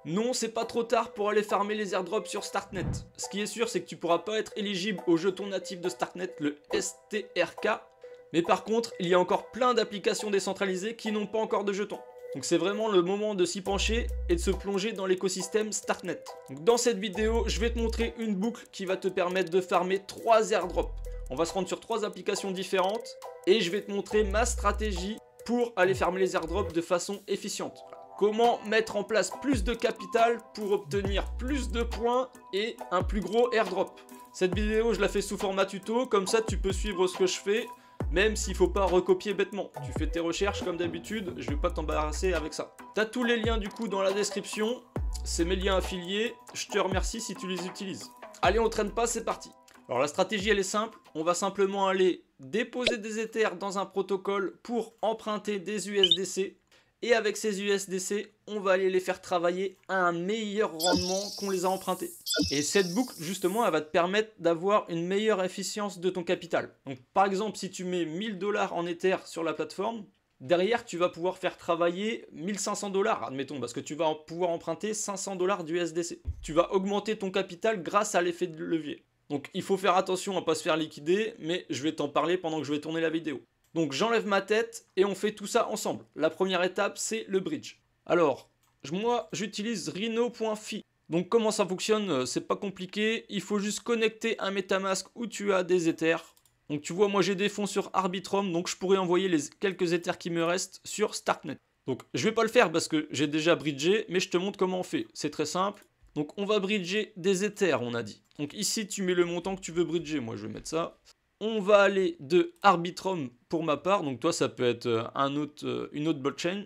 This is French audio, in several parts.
Non, c'est pas trop tard pour aller farmer les airdrops sur Starknet. Ce qui est sûr, c'est que tu pourras pas être éligible au jeton natif de Starknet, le STRK. Mais par contre, il y a encore plein d'applications décentralisées qui n'ont pas encore de jetons. Donc c'est vraiment le moment de s'y pencher et de se plonger dans l'écosystème Starknet. Donc dans cette vidéo, je vais te montrer une boucle qui va te permettre de farmer 3 airdrops. On va se rendre sur 3 applications différentes et je vais te montrer ma stratégie pour aller farmer les airdrops de façon efficiente. Comment mettre en place plus de capital pour obtenir plus de points et un plus gros airdrop. Cette vidéo, je la fais sous format tuto, comme ça tu peux suivre ce que je fais, même s'il ne faut pas recopier bêtement. Tu fais tes recherches comme d'habitude, je ne vais pas t'embarrasser avec ça. Tu as tous les liens du coup dans la description, c'est mes liens affiliés, je te remercie si tu les utilises. Allez, on ne traîne pas, c'est parti. Alors la stratégie elle est simple, on va simplement aller déposer des Ethers dans un protocole pour emprunter des USDC. Et avec ces USDC, on va aller les faire travailler à un meilleur rendement qu'on les a empruntés. Et cette boucle, justement, elle va te permettre d'avoir une meilleure efficience de ton capital. Donc, par exemple, si tu mets 1000 $ en Ether sur la plateforme, derrière, tu vas pouvoir faire travailler 1500 $, admettons, parce que tu vas pouvoir emprunter 500 $ d'USDC. Tu vas augmenter ton capital grâce à l'effet de levier. Donc, il faut faire attention à ne pas se faire liquider, mais je vais t'en parler pendant que je vais tourner la vidéo. Donc j'enlève ma tête et on fait tout ça ensemble. La première étape, c'est le bridge. Alors, moi, j'utilise Rhino.fi. Donc comment ça fonctionne? C'est pas compliqué. Il faut juste connecter un MetaMask où tu as des Ethers. Donc tu vois, moi j'ai des fonds sur Arbitrum, donc je pourrais envoyer les quelques Ethers qui me restent sur Starknet. Donc je vais pas le faire parce que j'ai déjà bridgé, mais je te montre comment on fait. C'est très simple. Donc on va bridger des Ethers, on a dit. Donc ici, tu mets le montant que tu veux bridger. Moi, je vais mettre ça. On va aller de Arbitrum pour ma part, donc toi ça peut être une autre blockchain,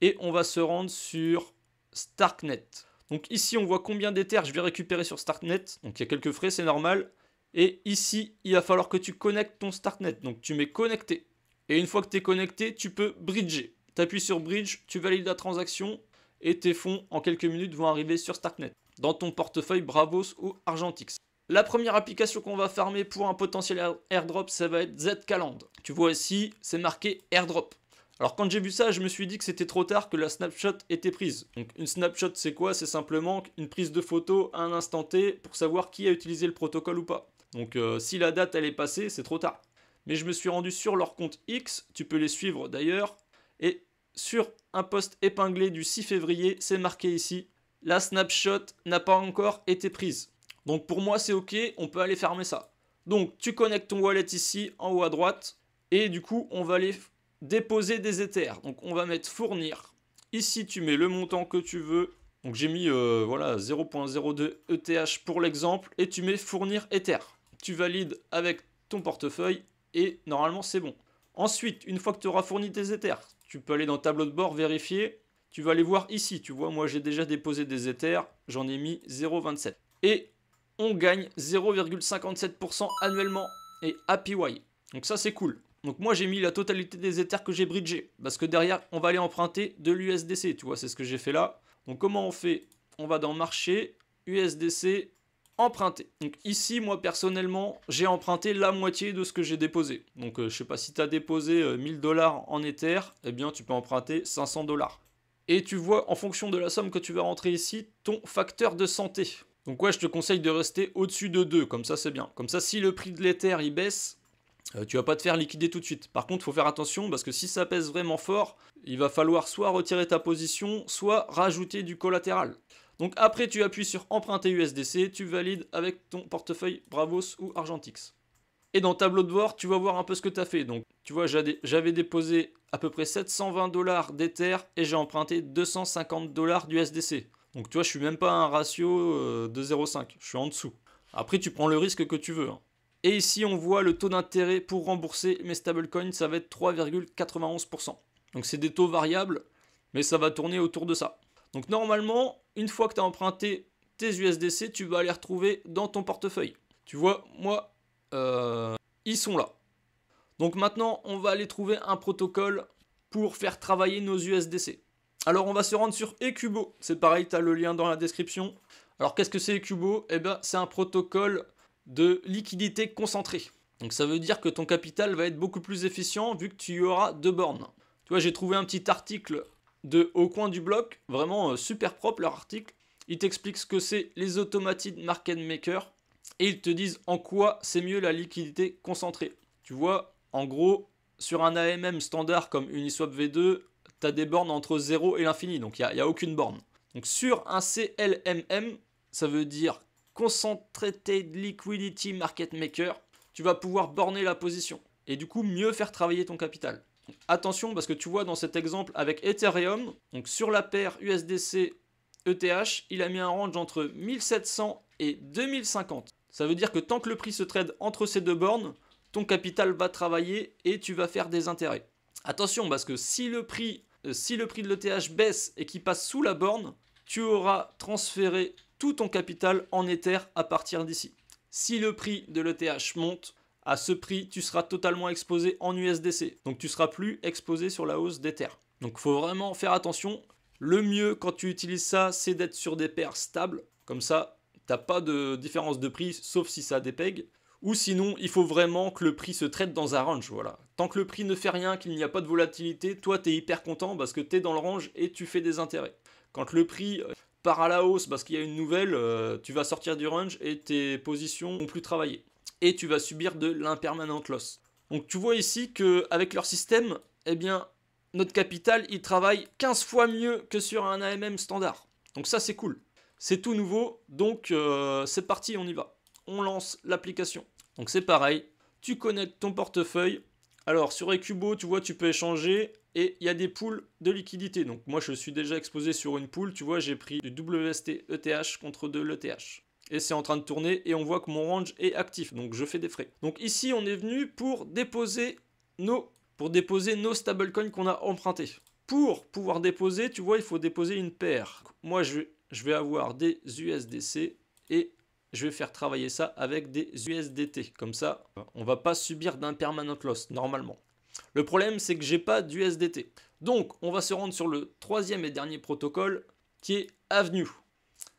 et on va se rendre sur Starknet. Donc ici on voit combien d'Ethers je vais récupérer sur Starknet, donc il y a quelques frais, c'est normal, et ici il va falloir que tu connectes ton Starknet, donc tu mets connecté, et une fois que tu es connecté, tu peux bridger. Tu appuies sur bridge, tu valides la transaction, et tes fonds en quelques minutes vont arriver sur Starknet, dans ton portefeuille Bravos ou Argentix. La première application qu'on va farmer pour un potentiel airdrop, ça va être Zcaland. Tu vois ici, c'est marqué airdrop. Alors quand j'ai vu ça, je me suis dit que c'était trop tard, que la snapshot était prise. Donc une snapshot, c'est quoi? C'est simplement une prise de photo à un instant T pour savoir qui a utilisé le protocole ou pas. Donc si la date elle est passée, c'est trop tard. Mais je me suis rendu sur leur compte X, tu peux les suivre d'ailleurs, et sur un post épinglé du 6 février, c'est marqué ici, la snapshot n'a pas encore été prise. Donc pour moi c'est ok, on peut aller fermer ça. Donc tu connectes ton wallet ici en haut à droite et du coup on va aller déposer des Ethers. Donc on va mettre fournir. Ici tu mets le montant que tu veux. Donc j'ai mis voilà 0.02 ETH pour l'exemple et tu mets fournir Ether. Tu valides avec ton portefeuille et normalement c'est bon. Ensuite, une fois que tu auras fourni tes Ethers, tu peux aller dans tableau de bord vérifier. Tu vas aller voir ici, tu vois moi j'ai déjà déposé des Ethers, j'en ai mis 0.27. Et on gagne 0,57% annuellement et APY. Donc ça c'est cool. Donc moi j'ai mis la totalité des Ethers que j'ai bridgé. Parce que derrière on va aller emprunter de l'USDC. Tu vois, c'est ce que j'ai fait là. Donc comment on fait? On va dans marché, USDC, emprunter. Donc ici moi personnellement j'ai emprunté la moitié de ce que j'ai déposé. Donc je sais pas si tu as déposé 1000 $ en Ether, eh bien tu peux emprunter 500 $. Et tu vois en fonction de la somme que tu vas rentrer ici, ton facteur de santé. Donc ouais, je te conseille de rester au-dessus de 2, comme ça c'est bien. Comme ça, si le prix de l'Ether il baisse, tu vas pas te faire liquider tout de suite. Par contre, il faut faire attention parce que si ça pèse vraiment fort, il va falloir soit retirer ta position, soit rajouter du collatéral. Donc après, tu appuies sur emprunter USDC, tu valides avec ton portefeuille Bravos ou Argentix. Et dans tableau de bord, tu vas voir un peu ce que tu as fait. Donc tu vois, j'avais déposé à peu près 720 $ d'Ether et j'ai emprunté 250 $ d'USDC. Donc tu vois, je suis même pas à un ratio de 0,5, je suis en dessous. Après, tu prends le risque que tu veux. Et ici, on voit le taux d'intérêt pour rembourser mes stablecoins, ça va être 3,91%. Donc c'est des taux variables, mais ça va tourner autour de ça. Donc normalement, une fois que tu as emprunté tes USDC, tu vas les retrouver dans ton portefeuille. Tu vois, moi, ils sont là. Donc maintenant, on va aller trouver un protocole pour faire travailler nos USDC. Alors on va se rendre sur Ecubo, c'est pareil, tu as le lien dans la description. Alors qu'est-ce que c'est Ecubo? Eh bien c'est un protocole de liquidité concentrée. Donc ça veut dire que ton capital va être beaucoup plus efficient vu que tu auras 2 bornes. Tu vois, j'ai trouvé un petit article au coin du bloc, vraiment super propre leur article. Ils t'expliquent ce que c'est les automated market makers et ils te disent en quoi c'est mieux la liquidité concentrée. Tu vois, en gros, sur un AMM standard comme Uniswap V2, tu as des bornes entre 0 et l'infini, donc il n'y a aucune borne. Donc sur un CLMM, ça veut dire Concentrated Liquidity Market Maker, tu vas pouvoir borner la position et du coup mieux faire travailler ton capital. Donc, attention parce que tu vois dans cet exemple avec Ethereum, donc sur la paire USDC ETH, il a mis un range entre 1700 et 2050. Ça veut dire que tant que le prix se trade entre ces deux bornes, ton capital va travailler et tu vas faire des intérêts. Attention parce que si le prix de l'ETH baisse et qu'il passe sous la borne, tu auras transféré tout ton capital en Ether à partir d'ici. Si le prix de l'ETH monte, à ce prix, tu seras totalement exposé en USDC. Donc tu ne seras plus exposé sur la hausse d'Ether. Donc il faut vraiment faire attention. Le mieux quand tu utilises ça, c'est d'être sur des paires stables. Comme ça, tu n'as pas de différence de prix, sauf si ça dépègue. Ou sinon, il faut vraiment que le prix se traite dans un range. Voilà. Tant que le prix ne fait rien, qu'il n'y a pas de volatilité, toi, tu es hyper content parce que tu es dans le range et tu fais des intérêts. Quand le prix part à la hausse parce qu'il y a une nouvelle, tu vas sortir du range et tes positions vont plus travailler. Et tu vas subir de l'impermanent loss. Donc tu vois ici qu'avec leur système, eh bien, notre capital, il travaille 15 fois mieux que sur un AMM standard. Donc ça, c'est cool. C'est tout nouveau, donc c'est parti, on y va. On lance l'application. Donc c'est pareil, tu connectes ton portefeuille. Alors sur Ecubo, tu vois, tu peux échanger et il y a des pools de liquidité. Donc moi, je suis déjà exposé sur une pool. Tu vois, j'ai pris du WST ETH contre de l'ETH. Et c'est en train de tourner et on voit que mon range est actif. Donc je fais des frais. Donc ici, on est venu pour déposer nos stablecoins qu'on a empruntés. Pour pouvoir déposer, tu vois, il faut déposer une paire. Moi, je vais avoir des USDC et je vais faire travailler ça avec des USDT. Comme ça, on ne va pas subir d'impermanent loss, normalement. Le problème, c'est que j'ai pas d'USDT. Donc, on va se rendre sur le troisième et dernier protocole, qui est Avenue.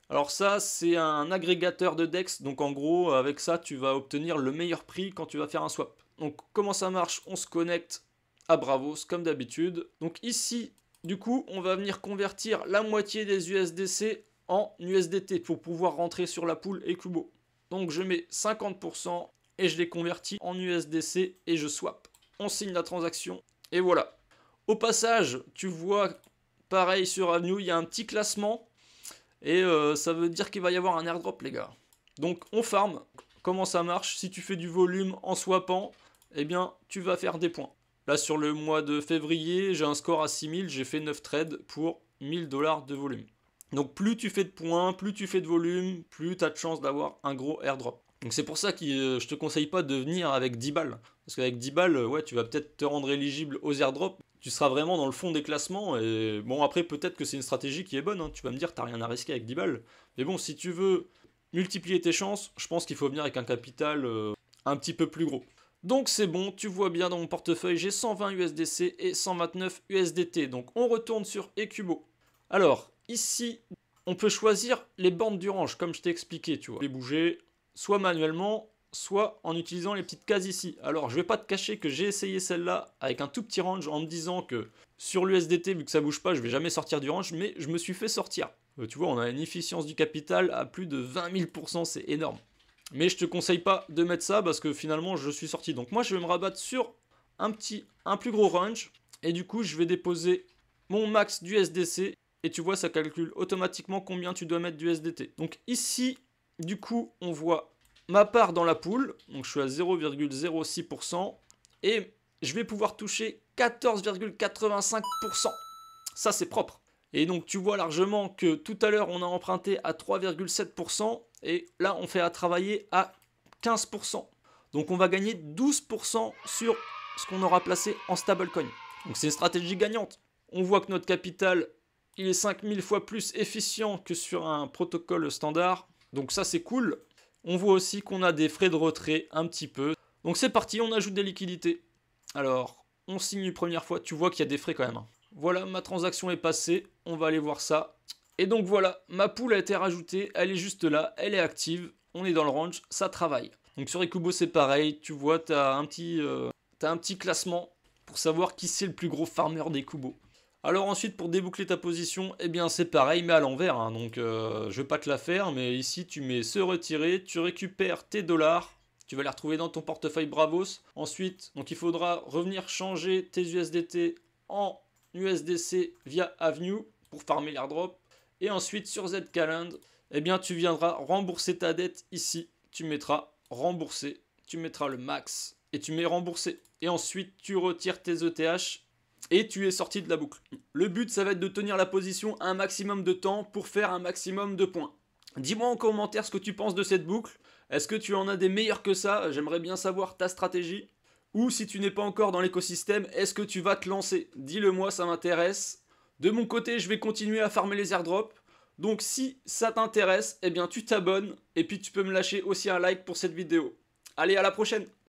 Alors ça, c'est un agrégateur de DEX. Donc, en gros, avec ça, tu vas obtenir le meilleur prix quand tu vas faire un swap. Donc, comment ça marche? On se connecte à Bravos, comme d'habitude. Donc ici, du coup, on va venir convertir la moitié des USDC en USDT pour pouvoir rentrer sur la pool Ecubo. Donc je mets 50% et je les convertis en USDC et je swap. On signe la transaction et voilà. Au passage, tu vois, pareil sur Avenue, il y a un petit classement et ça veut dire qu'il va y avoir un airdrop, les gars. Donc on farm. Comment ça marche? Si tu fais du volume en swappant, eh bien tu vas faire des points. Là sur le mois de février, j'ai un score à 6000, j'ai fait 9 trades pour 1000 $ de volume. Donc plus tu fais de points, plus tu fais de volume, plus tu as de chance d'avoir un gros airdrop. Donc c'est pour ça que je te conseille pas de venir avec 10 balles. Parce qu'avec 10 balles, ouais, tu vas peut-être te rendre éligible aux airdrops. Tu seras vraiment dans le fond des classements. Et bon, après, peut-être que c'est une stratégie qui est bonne. Hein. Tu vas me dire, t'as rien à risquer avec 10 balles. Mais bon, si tu veux multiplier tes chances, je pense qu'il faut venir avec un capital un petit peu plus gros. Donc c'est bon, tu vois bien dans mon portefeuille, j'ai 120 USDC et 129 USDT. Donc on retourne sur Ecubo. Alors, ici, on peut choisir les bornes du range, comme je t'ai expliqué, tu vois. Les bouger, soit manuellement, soit en utilisant les petites cases ici. Alors, je vais pas te cacher que j'ai essayé celle-là avec un tout petit range en me disant que sur l'USDT, vu que ça bouge pas, je vais jamais sortir du range, mais je me suis fait sortir. Tu vois, on a une efficience du capital à plus de 20 000%, c'est énorme. Mais je te conseille pas de mettre ça parce que finalement, je suis sorti. Donc moi, je vais me rabattre sur un plus gros range. Et du coup, je vais déposer mon max d'USDC. Et tu vois, ça calcule automatiquement combien tu dois mettre d'USDT. Donc ici, du coup, on voit ma part dans la pool. Donc je suis à 0,06%. Et je vais pouvoir toucher 14,85%. Ça, c'est propre. Et donc tu vois largement que tout à l'heure, on a emprunté à 3,7%. Et là, on fait à travailler à 15%. Donc on va gagner 12% sur ce qu'on aura placé en stablecoin. Donc c'est une stratégie gagnante. On voit que notre capital, il est 5000 fois plus efficient que sur un protocole standard. Donc ça, c'est cool. On voit aussi qu'on a des frais de retrait un petit peu. Donc c'est parti, on ajoute des liquidités. Alors, on signe une première fois. Tu vois qu'il y a des frais quand même. Voilà, ma transaction est passée. On va aller voir ça. Et donc voilà, ma pool a été rajoutée. Elle est juste là, elle est active. On est dans le range, ça travaille. Donc sur Ecubo, c'est pareil. Tu vois, tu as un petit classement pour savoir qui c'est le plus gros farmer d'Ecubo. Alors ensuite, pour déboucler ta position, eh bien c'est pareil, mais à l'envers, hein. Donc je vais pas te la faire, mais ici tu mets se retirer, tu récupères tes dollars, tu vas les retrouver dans ton portefeuille Bravos. Ensuite, donc il faudra revenir changer tes USDT en USDC via Avenue pour farmer l'airdrop. Et ensuite sur Zcalend, eh bien tu viendras rembourser ta dette ici. Tu mettras rembourser, tu mettras le max et tu mets rembourser. Et ensuite tu retires tes ETH et tu es sorti de la boucle. Le but, ça va être de tenir la position un maximum de temps pour faire un maximum de points. Dis-moi en commentaire ce que tu penses de cette boucle. Est-ce que tu en as des meilleurs que ça? J'aimerais bien savoir ta stratégie. Ou si tu n'es pas encore dans l'écosystème, est-ce que tu vas te lancer? Dis-le moi, ça m'intéresse. De mon côté, je vais continuer à farmer les airdrops. Donc si ça t'intéresse, eh bien tu t'abonnes et puis tu peux me lâcher aussi un like pour cette vidéo. Allez, à la prochaine!